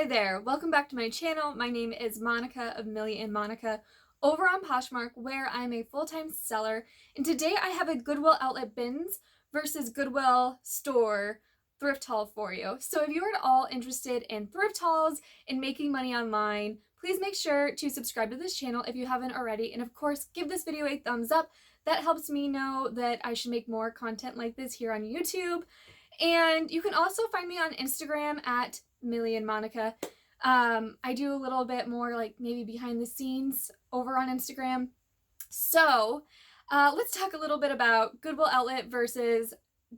Hi there, welcome back to my channel. My name is Monica of Millie and Monica over on Poshmark, where I'm a full-time seller. And today I have a Goodwill outlet bins versus Goodwill store thrift haul for you. So if you are at all interested in thrift hauls and making money online, please make sure to subscribe to this channel if you haven't already. And of course, give this video a thumbs up. That helps me know that I should make more content like this here on YouTube. And you can also find me on Instagram at Millie and Monica. I do a little bit more like maybe behind the scenes over on Instagram. So let's talk a little bit about Goodwill outlet versus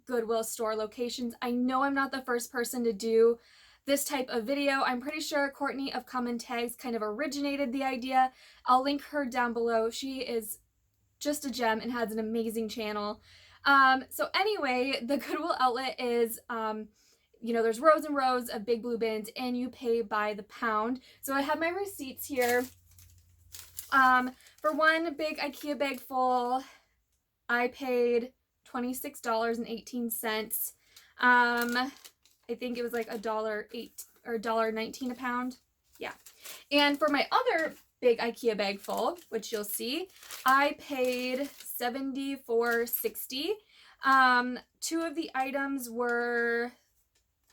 Goodwill store locations. I know I'm not the first person to do this type of video. I'm pretty sure Courtney of Common Tags kind of originated the idea. I'll link her down below. She is just a gem and has an amazing channel. So anyway, the Goodwill outlet is, there's rows and rows of big blue bins and you pay by the pound. So I have my receipts here. For one big IKEA bag full, I paid $26.18. I think it was like $1.08 or $1.19 a pound. Yeah. And for my other big IKEA bag full, which you'll see, I paid $74.60. Two of the items were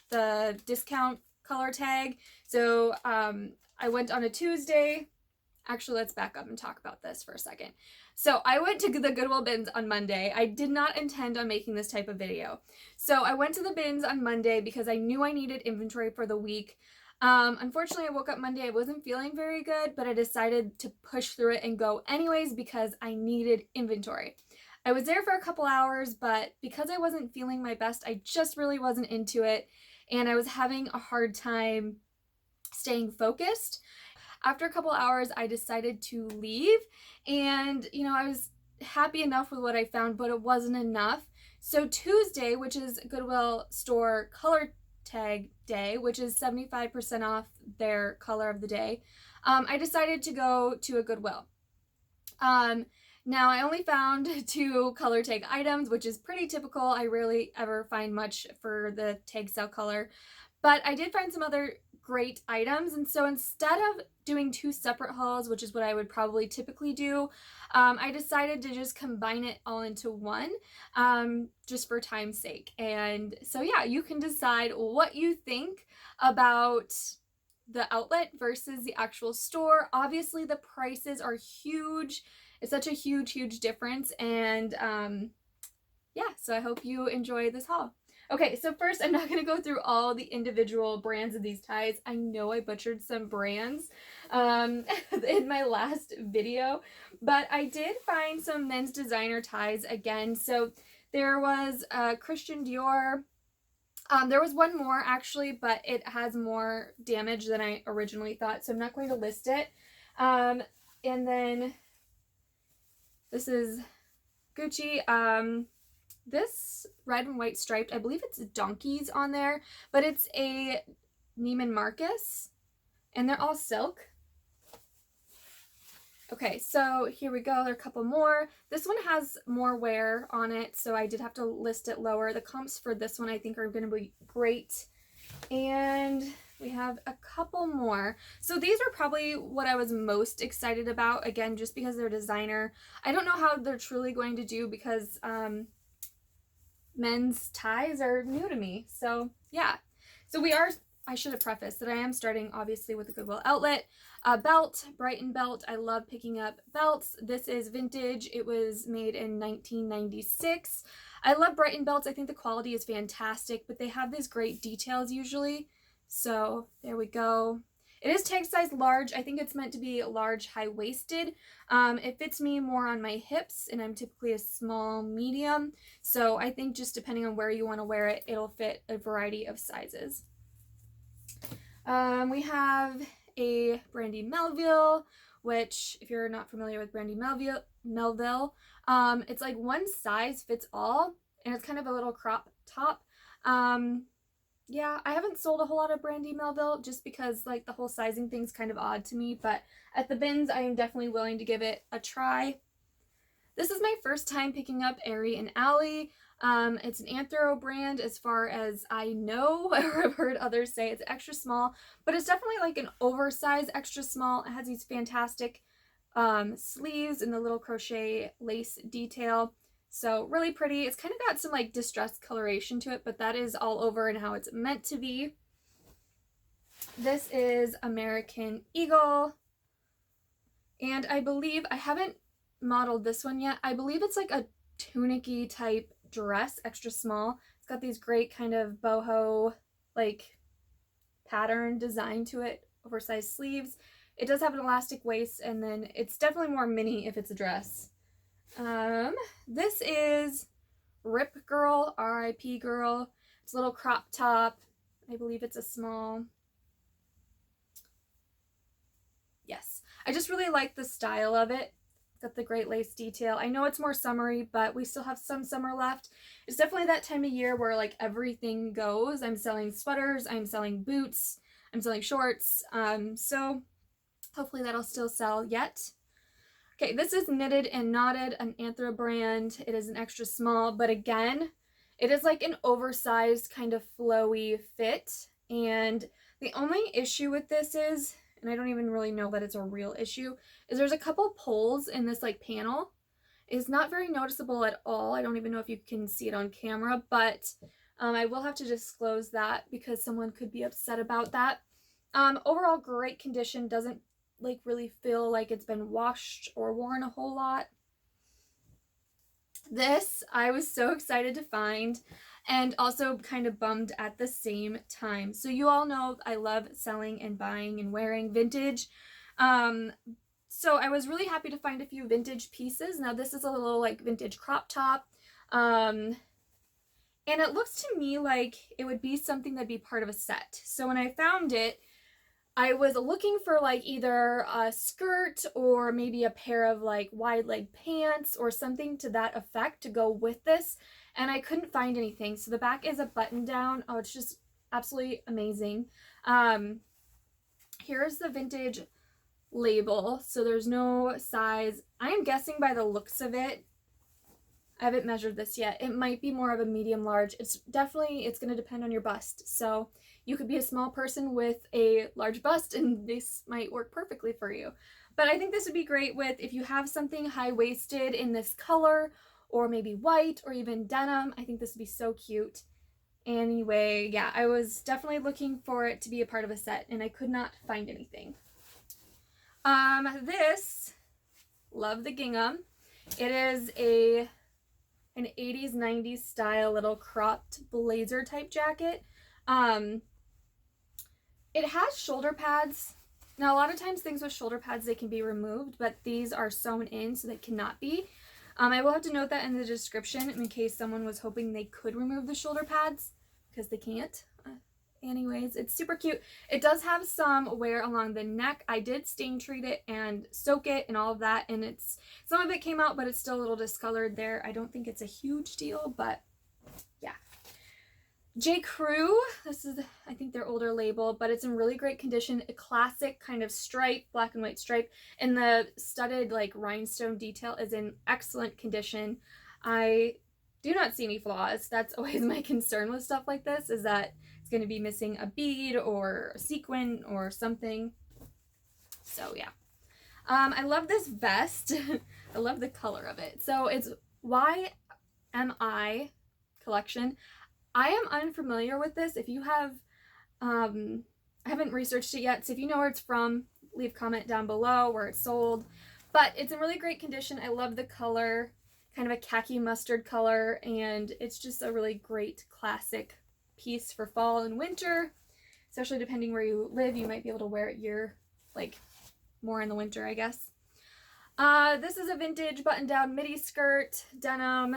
the discount color tag. So I went on a Tuesday. Actually, let's back up and talk about this for a second. So I went to the Goodwill bins on Monday. I did not intend on making this type of video. So I went to the bins on Monday because I knew I needed inventory for the week. Unfortunately, I woke up Monday, I wasn't feeling very good, but I decided to push through it and go anyways because I needed inventory. I was there for a couple hours, but because I wasn't feeling my best, I just really wasn't into it, and I was having a hard time staying focused. After a couple hours, I decided to leave, and I was happy enough with what I found, but it wasn't enough. So Tuesday, which is Goodwill store color tag day, which is 75% off their color of the day, I decided to go to a Goodwill. Now I only found 2 color tag items, which is pretty typical. I rarely ever find much for the tag sale color, but I did find some other great items. And so instead of doing 2 separate hauls, which is what I would probably typically do, I decided to just combine it all into one, just for time's sake. And so yeah, you can decide what you think about the outlet versus the actual store. Obviously the prices are huge. It's such a huge difference. And yeah, so I hope you enjoy this haul. Okay, so first, I'm not going to go through all the individual brands of these ties. I know I butchered some brands in my last video, but I did find some men's designer ties again. So there was Christian Dior. There was one more actually, but it has more damage than I originally thought, so I'm not going to list it. And then this is Gucci. This red and white striped, I believe it's donkeys on there, but it's a Neiman Marcus, and they're all silk. Okay, so here we go. There are a couple more. This one has more wear on it, so I did have to list it lower. The comps for this one I think are going to be great. And we have a couple more. So these are probably what I was most excited about, again, just because they're designer. I don't know how they're truly going to do because men's ties are new to me. So yeah, so I should have prefaced that I am starting obviously with the Goodwill outlet. Belt, Brighton belt. I love picking up belts. This is vintage. It was made in 1996. I love Brighton belts. I think the quality is fantastic, but they have these great details usually. So there we go. It is tag size large. I think it's meant to be large, high-waisted. It fits me more on my hips, and I'm typically a small medium. So I think just depending on where you want to wear it, it'll fit a variety of sizes. We have a Brandy Melville, which if you're not familiar with Brandy Melville, it's like one size fits all, and it's kind of a little crop top. Yeah, I haven't sold a whole lot of Brandy Melville just because like the whole sizing thing's kind of odd to me, but at the bins I am definitely willing to give it a try. This is my first time picking up Aerie and Alley. It's an Anthro brand as far as I know, or I've heard others say. It's extra small, but it's definitely like an oversized extra small. It has these fantastic sleeves and the little crochet lace detail. So really pretty. It's kind of got some like distressed coloration to it, but that is all over and how it's meant to be. This is American Eagle. And I believe, I haven't modeled this one yet. I believe it's like a tunic-y type dress, extra small. It's got these great kind of boho like pattern design to it, oversized sleeves. It does have an elastic waist, and then it's definitely more mini if it's a dress. This is Rip Girl, R.I.P. Girl. It's a little crop top. I believe it's a small. Yes, I just really like the style of it. It's got the great lace detail. I know it's more summery, but we still have some summer left. It's definitely that time of year where like everything goes. I'm selling sweaters, I'm selling boots, I'm selling shorts. So hopefully that'll still sell yet. Okay, this is Knitted and Knotted, an Anthro brand. It is an extra small, but again, it is like an oversized kind of flowy fit. And the only issue with this is, and I don't even really know that it's a real issue, is there's a couple pulls in this like panel. It's not very noticeable at all. I don't even know if you can see it on camera, but I will have to disclose that because someone could be upset about that. Overall, great condition. Doesn't like really feel like it's been washed or worn a whole lot. This I was so excited to find, and also kind of bummed at the same time. So you all know I love selling and buying and wearing vintage. So I was really happy to find a few vintage pieces. Now this is a little like vintage crop top. And it looks to me like it would be something that'd be part of a set. So when I found it, I was looking for like either a skirt or maybe a pair of like wide leg pants or something to that effect to go with this, and I couldn't find anything. So the back is a button down. Oh, it's just absolutely amazing. Here's the vintage label. So there's no size. I am guessing by the looks of it, I haven't measured this yet, it might be more of a medium large. It's going to depend on your bust. So you could be a small person with a large bust and this might work perfectly for you. But I think this would be great with if you have something high-waisted in this color, or maybe white or even denim. I think this would be so cute. Anyway, yeah, I was definitely looking for it to be a part of a set and I could not find anything. This, love the gingham. It is an 80s 90s style little cropped blazer type jacket. It has shoulder pads. Now a lot of times things with shoulder pads, they can be removed, but these are sewn in so they cannot be. I will have to note that in the description in case someone was hoping they could remove the shoulder pads, because they can't. Anyways, it's super cute. It does have some wear along the neck. I did stain treat it and soak it and all of that, and some of it came out, but it's still a little discolored there. I don't think it's a huge deal, but yeah. J. Crew, this is, I think, their older label, but it's in really great condition. A classic kind of stripe, black and white stripe, and the studded like rhinestone detail is in excellent condition. I do not see any flaws. That's always my concern with stuff like this, is that going to be missing a bead or a sequin or something. So yeah. I love this vest. I love the color of it. So it's YMI collection. I am unfamiliar with this. If you have, I haven't researched it yet, so if you know where it's from, leave a comment down below where it's sold. But it's in really great condition. I love the color, kind of a khaki mustard color, and it's just a really great classic piece for fall and winter, especially depending where you live. You might be able to wear it more in the winter, I guess. This is a vintage button-down midi skirt, denim,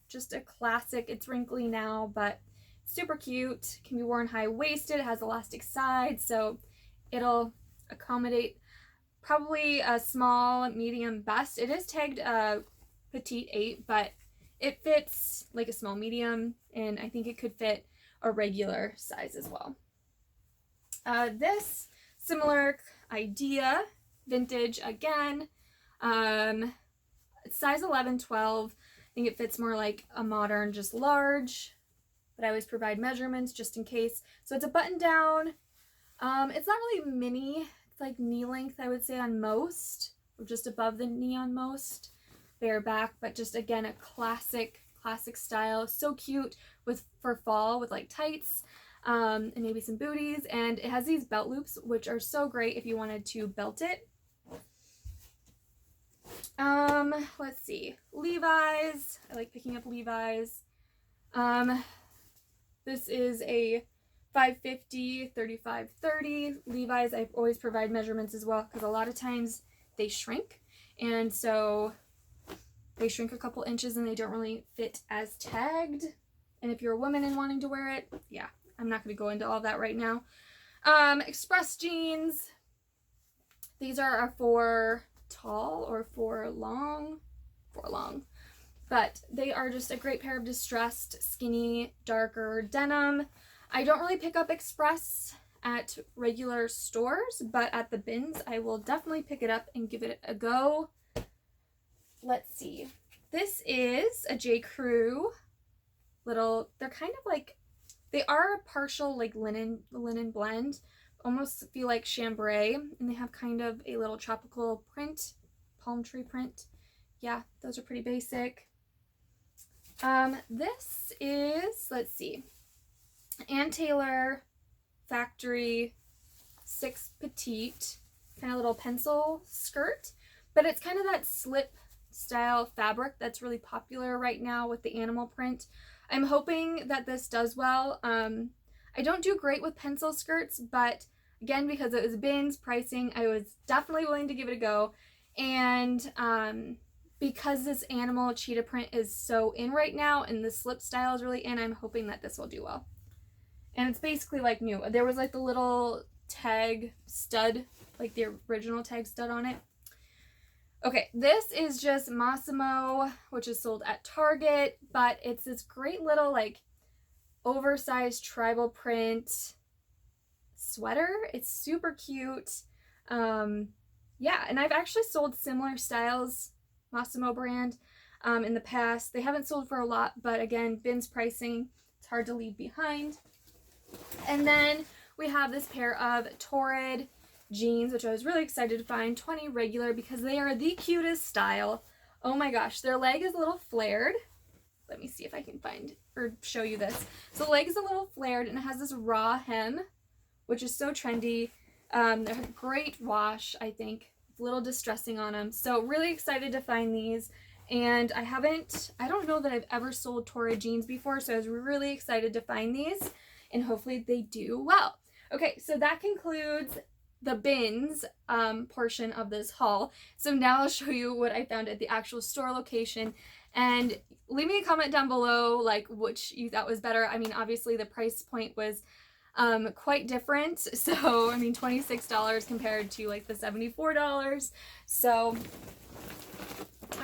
just a classic. It's wrinkly now, but super cute. Can be worn high-waisted. It has elastic sides, so it'll accommodate probably a small, medium bust. It is tagged petite 8, but it fits like a small medium, and I think it could fit a regular size as well. This similar idea, vintage again, size 11, 12. I think it fits more like a modern, just large, but I always provide measurements just in case. So it's a button down. It's not really mini. It's like knee length, I would say, on most, or just above the knee on most. Bare back, but just again a classic style. So cute for fall with like tights and maybe some booties. And it has these belt loops, which are so great if you wanted to belt it. Let's see. Levi's. I like picking up Levi's. This is a 550, 35, 30. Levi's, I always provide measurements as well because a lot of times they shrink. And so they shrink a couple inches and they don't really fit as tagged. And if you're a woman and wanting to wear it, yeah, I'm not going to go into all that right now. Express jeans. These are for tall or for long. But they are just a great pair of distressed, skinny, darker denim. I don't really pick up Express at regular stores, but at the bins, I will definitely pick it up and give it a go. Let's see. This is a J. Crew little, they're kind of like, they are a partial like linen blend, almost feel like chambray, and they have kind of a little tropical print, palm tree print. Yeah, those are pretty basic. This is, let's see, Ann Taylor Factory 6 Petite, kind of little pencil skirt, but it's kind of that slip style fabric that's really popular right now with the animal print. I'm hoping that this does well. I don't do great with pencil skirts, but again, because it was bins pricing, I was definitely willing to give it a go. And because this animal cheetah print is so in right now and the slip style is really in, I'm hoping that this will do well. And it's basically like new. There was like the little tag stud, like the original tag stud on it. Okay, this is just Massimo, which is sold at Target, but it's this great little like oversized tribal print sweater. It's super cute. Yeah, and I've actually sold similar styles, Massimo brand, in the past. They haven't sold for a lot, but again, bins pricing, it's hard to leave behind. And then we have this pair of Torrid jeans, which I was really excited to find, 20 regular, because they are the cutest style. Oh my gosh, their leg is a little flared. Let me see if I can find or show you this. So the leg is a little flared and it has this raw hem, which is so trendy. They're a great wash, I think. It's a little distressing on them. So really excited to find these. And I don't know that I've ever sold Torrid jeans before, so I was really excited to find these, and hopefully they do well. Okay, so that concludes the bins portion of this haul. So now I'll show you what I found at the actual store location, and leave me a comment down below like which you thought was better. I mean, obviously the price point was quite different, so I mean $26 compared to like the $74. So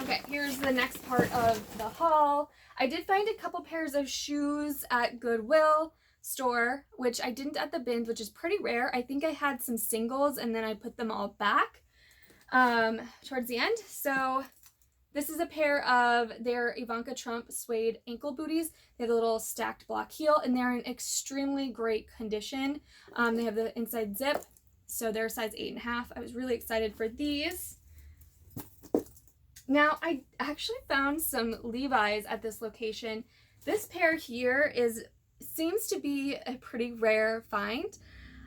okay, here's the next part of the haul. I did find a couple pairs of shoes at Goodwill store, which I didn't at the bins, which is pretty rare. I think I had some singles and then I put them all back towards the end. So this is a pair of their Ivanka Trump suede ankle booties. They have a little stacked block heel and they're in extremely great condition. They have the inside zip, so they're size 8.5. I was really excited for these. Now, I actually found some Levi's at this location. This pair here seems to be a pretty rare find.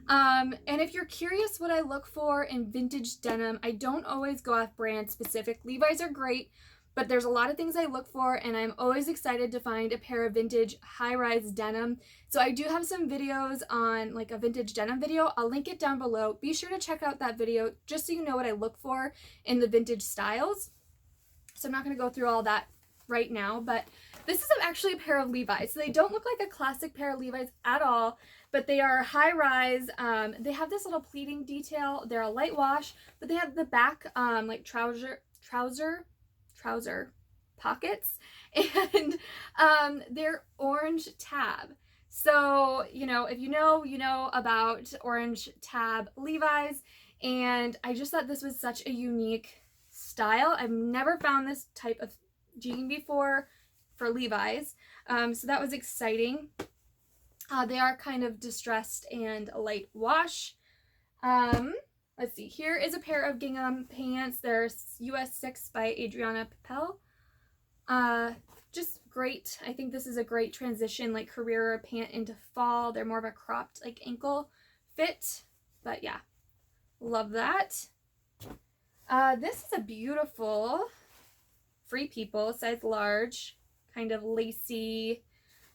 And if you're curious what I look for in vintage denim, I don't always go off brand specific. Levi's are great, but there's a lot of things I look for, and I'm always excited to find a pair of vintage high-rise denim. So I do have some videos on like a vintage denim video. I'll link it down below. Be sure to check out that video just so you know what I look for in the vintage styles. So I'm not going to go through all that right now, but this is actually a pair of Levi's. So they don't look like a classic pair of Levi's at all, but they are high rise. They have this little pleating detail. They're a light wash, but they have the back like trouser pockets, and they're orange tab. So, you know, if you know about orange tab Levi's, and I just thought this was such a unique style. I've never found this type of jean before. for Levi's. So that was exciting. They are kind of distressed and a light wash. Let's see. Here is a pair of gingham pants. They're US 6 by Adriana Papel. Just great. I think this is a great transition, like career pant into fall. They're more of a cropped, like ankle fit. But yeah, love that. This is a beautiful Free People, size large, kind of lacy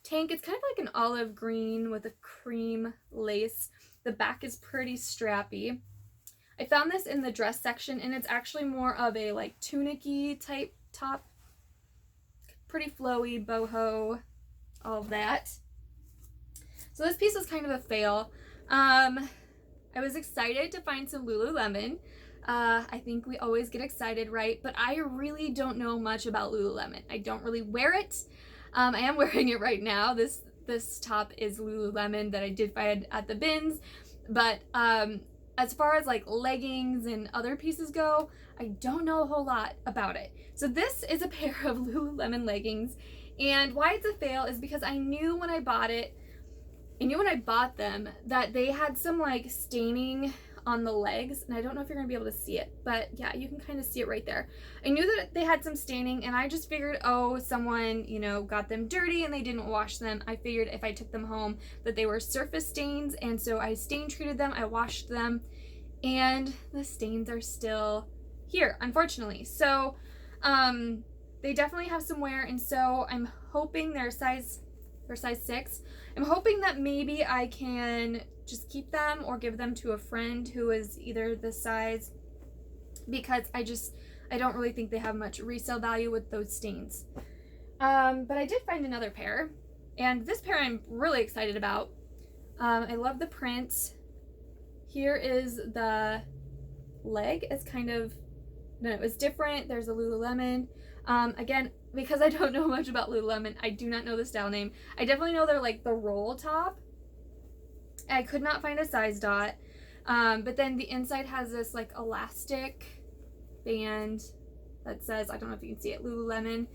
tank. It's kind of like an olive green with a cream lace. The back is pretty strappy. I found this in the dress section, and it's actually more of a like tunic-y type top. Pretty flowy, boho, all of that. So this piece was kind of a fail. I was excited to find some Lululemon. I think we always get excited, right? But I really don't know much about Lululemon. I don't really wear it. I am wearing it right now. This top is Lululemon that I did find at the bins. But as far as like leggings and other pieces go, I don't know a whole lot about it. So this is a pair of Lululemon leggings, and why it's a fail is because I knew when I bought them that they had some like staining on the legs, and I don't know if you're gonna be able to see it, but yeah, you can kind of see it right there. I knew that they had some staining, and I just figured, oh, someone, you know, got them dirty and they didn't wash them. I figured if I took them home that they were surface stains, and so I stain treated them, I washed them, and the stains are still here, unfortunately. So they definitely have some wear, and so I'm hoping they're size 6. I'm hoping that maybe I can just keep them or give them to a friend who is either this size, because I don't really think they have much resale value with those stains. But I did find another pair, and this pair I'm really excited about. I love the print. Here is the leg. It's kind of, no, it was different. There's a Lululemon. Again, because I don't know much about Lululemon, I do not know the style name. I definitely know they're like the roll top. I could not find a size dot. But then the inside has this like elastic band that says, I don't know if you can see it, Lululemon.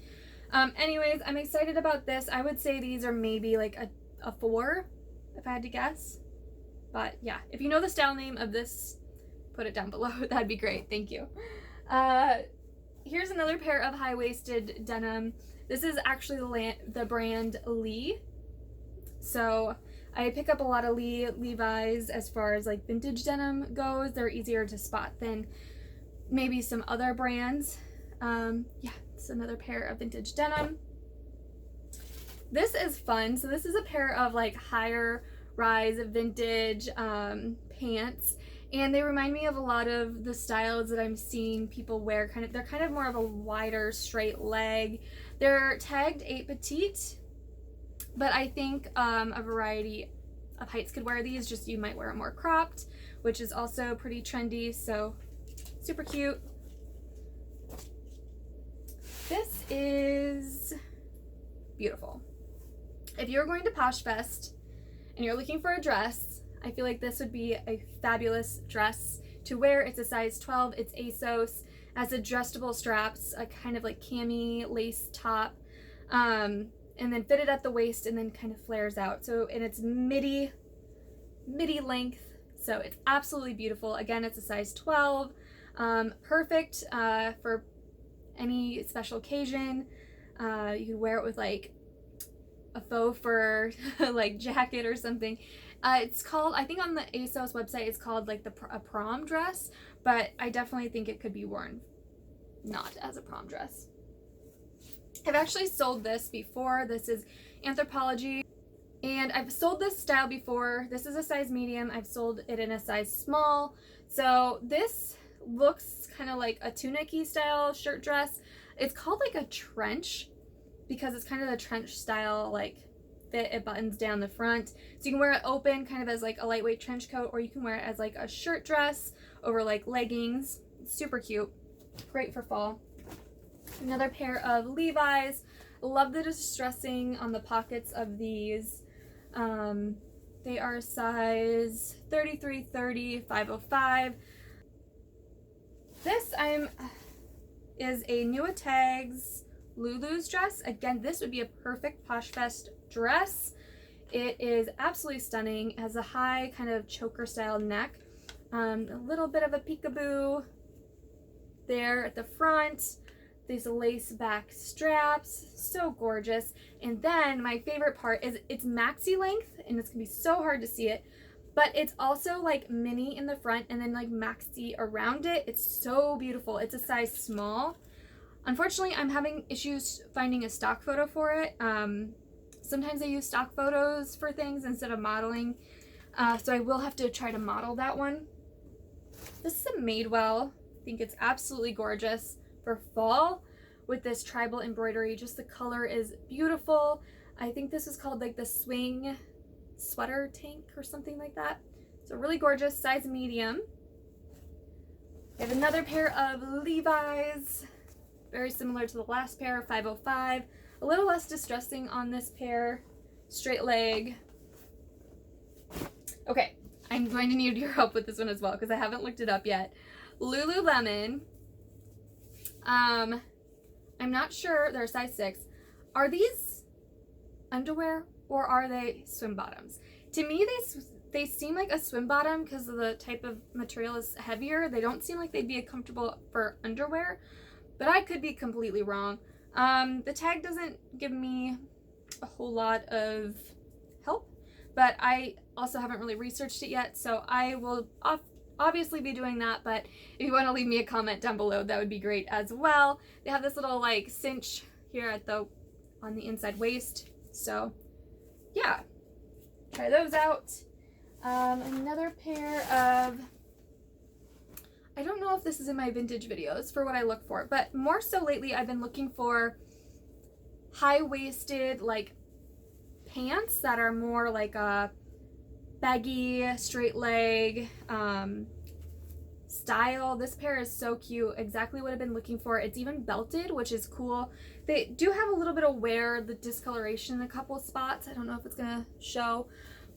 Anyways, I'm excited about this. I would say these are maybe like a 4, if I had to guess. But yeah, if you know the style name of this, put it down below. That'd be great. Thank you. Here's another pair of high-waisted denim. This is actually the brand Lee. So I pick up a lot of Levi's as far as like vintage denim goes. They're easier to spot than maybe some other brands. Yeah, it's another pair of vintage denim. This is fun. So this is a pair of like higher rise vintage pants. And they remind me of a lot of the styles that I'm seeing people wear. They're kind of more of a wider, straight leg. They're tagged 8 petite, but I think a variety of heights could wear these. Just you might wear them more cropped, which is also pretty trendy. So super cute. This is beautiful. If you're going to Posh Fest and you're looking for a dress, I feel like this would be a fabulous dress to wear. It's a size 12. It's ASOS. Has adjustable straps, a kind of like cami lace top, and then fitted at the waist and then kind of flares out. So, and it's midi length. So it's absolutely beautiful. Again, it's a size 12. Perfect for any special occasion. You could wear it with like a faux fur like jacket or something. It's called, I think on the ASOS website, it's called like a prom dress, but I definitely think it could be worn not as a prom dress. I've actually sold this before. This is Anthropology, and I've sold this style before. This is a size medium. I've sold it in a size small. So this looks kind of like a tunic-y style shirt dress. It's called like a trench because it's kind of the trench style like fit. It buttons down the front, so you can wear it open kind of as like a lightweight trench coat, or you can wear it as like a shirt dress over like leggings. It's super cute, great for fall. Another pair of Levi's. Love the distressing on the pockets of these. They are size 33, 30, 505. This is a New Tags Lulu's dress. Again, this would be a perfect Posh Fest dress. It is absolutely stunning. It has a high kind of choker style neck. A little bit of a peekaboo there at the front. These lace back straps, so gorgeous. And then my favorite part is it's maxi length, and it's gonna be so hard to see it, but it's also like mini in the front and then like maxi around it. It's so beautiful. It's a size small. Unfortunately, I'm having issues finding a stock photo for it. Sometimes I use stock photos for things instead of modeling, so I will have to try to model that one. This is a Madewell. I think it's absolutely gorgeous for fall with this tribal embroidery. Just the color is beautiful. I think this is called like the swing sweater tank or something like that. So really gorgeous, size medium. We have another pair of Levi's, very similar to the last pair, 505. A little less distressing on this pair, straight leg. Okay, I'm going to need your help with this one as well because I haven't looked it up yet. Lululemon. I'm not sure. They're size 6. Are these underwear or are they swim bottoms? To me, they seem like a swim bottom because of the type of material is heavier. They don't seem like they'd be comfortable for underwear, but I could be completely wrong. The tag doesn't give me a whole lot of help, but I also haven't really researched it yet, so I will obviously be doing that. But if you want to leave me a comment down below, that would be great as well. They have this little like cinch here at on the inside waist, so yeah, try those out. Another pair of, I don't know if this is in my vintage videos for what I look for, but more so lately I've been looking for high-waisted like pants that are more like a baggy, straight leg style. This pair is so cute, exactly what I've been looking for. It's even belted, which is cool. They do have a little bit of wear, the discoloration in a couple spots. I don't know if it's gonna show,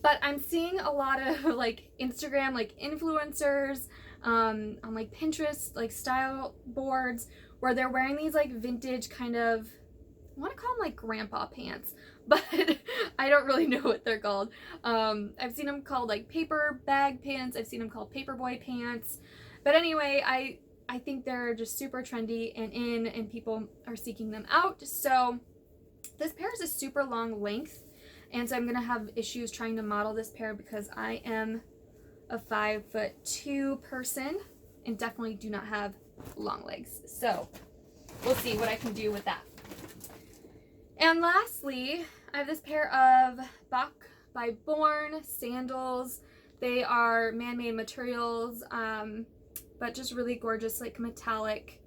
but I'm seeing a lot of like Instagram like influencers on like Pinterest like style boards where they're wearing these like vintage kind of, I want to call them like grandpa pants, but I don't really know what they're called. I've seen them called like paper bag pants. I've seen them called paperboy pants. But anyway, I think they're just super trendy and people are seeking them out. So this pair is a super long length, and so I'm gonna have issues trying to model this pair because I am a 5'2" person and definitely do not have long legs. So we'll see what I can do with that. And lastly, I have this pair of Bach by Born sandals. They are man-made materials, but just really gorgeous, like metallic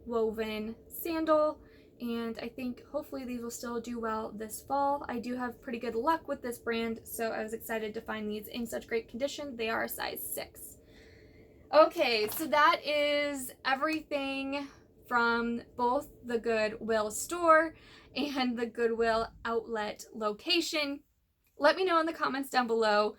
woven sandal. And I think hopefully these will still do well this fall. I do have pretty good luck with this brand, so I was excited to find these in such great condition. They are a size 6. Okay, so that is everything from both the Goodwill store and the Goodwill outlet location. Let me know in the comments down below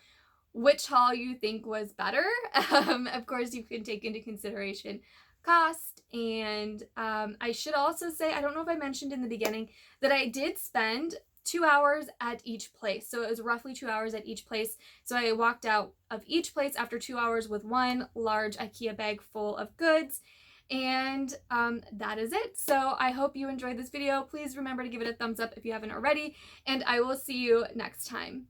which haul you think was better. Of course, you can take into consideration cost, and I should also say, I don't know if I mentioned in the beginning, that I did spend 2 hours at each place. So it was roughly 2 hours at each place. So I walked out of each place after 2 hours with one large IKEA bag full of goods. And that is it. So I hope you enjoyed this video. Please remember to give it a thumbs up if you haven't already, and I will see you next time.